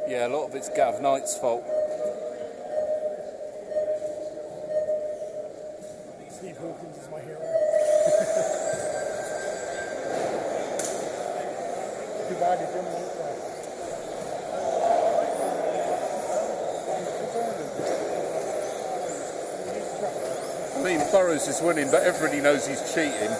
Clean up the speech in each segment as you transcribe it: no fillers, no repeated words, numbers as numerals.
Yeah, a lot of it's Gav Knight's fault. Steve Hawkins is my hero. Too bad he didn't look there. I mean, Burrows is winning, but everybody knows he's cheating.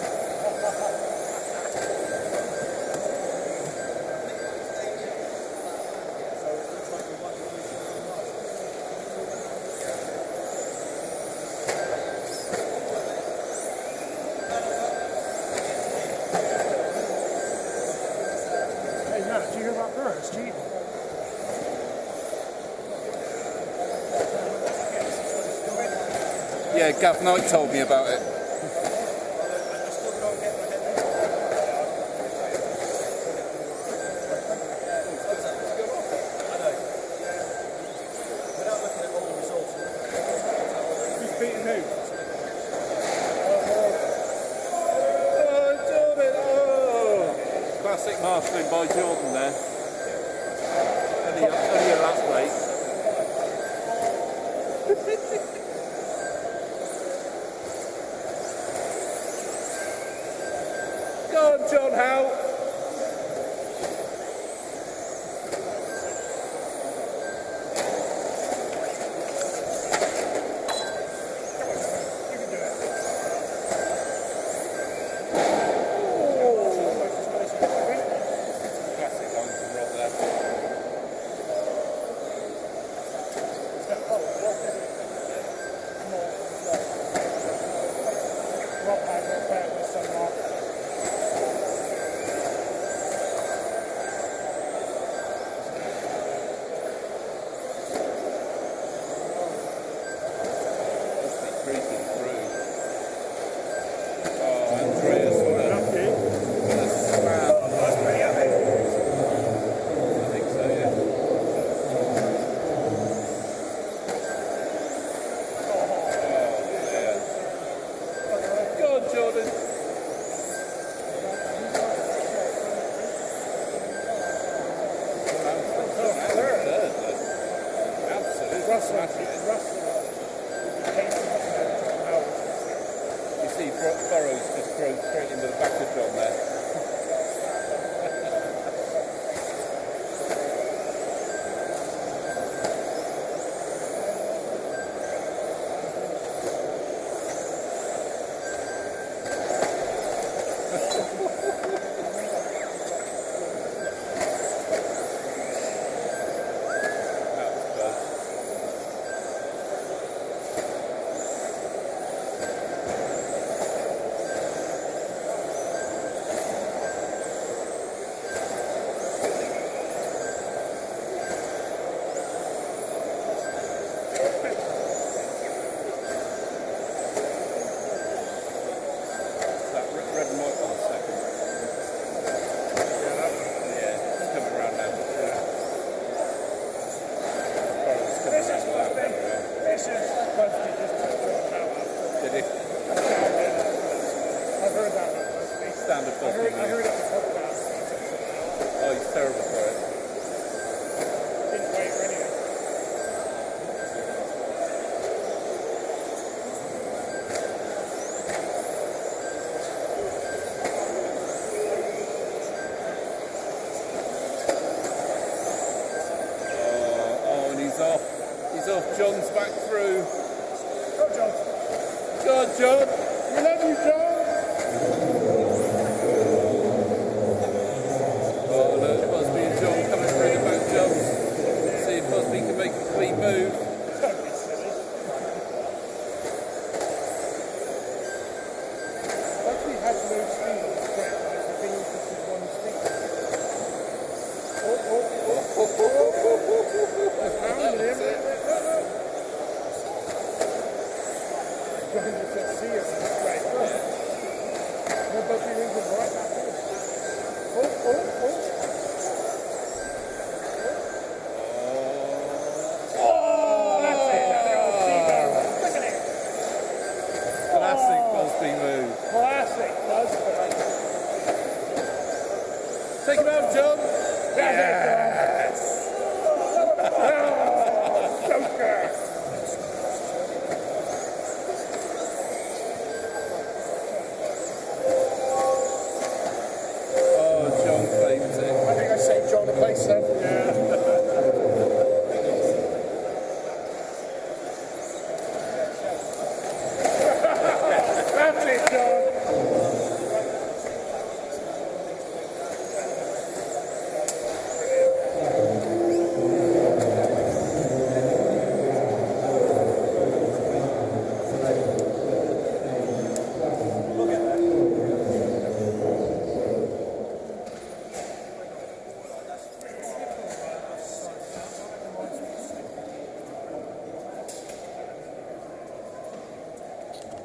Hey, Matt, do you hear about Burrows cheating? Yeah, Gav Knight told me about it. Who's beating who? Oh, Jordan! Oh! Classic marshalling by Jordan there. Only a lap late. Go on, John Howe. Classic line from Rob there. Rob had a pair with some Mark. Must be creeping through. Oh, Andreas, what a slam. I think so, yeah. Oh, yeah. Go on, Jordan. Absolutely smashing it. You see, Burrows just drove straight into the back of John there. That was close. That red and white one second. Yeah, it's coming around now. Burrows coming around without that around. This is supposed to be just a short hour. Did he? I've heard that one. Standard I Bosby. heard it on the podcast. Oh, he's terrible for it. Didn't wait for anything. Oh, and he's off. He's off. John's back through. Go, John. Go on, John. We love you, John. Oh, look, Busby and John coming through the back jumps. See if Busby can make a clean move. Don't be silly. Actually had no speed on the track. I think it was just one speed. I've found him. John just said, see us. That's great. No, Busby rings him right back in. Oh, that's it. The old Seagull. Look at it. Classic Busby move. Classic Busby. Take him out, John. That's it.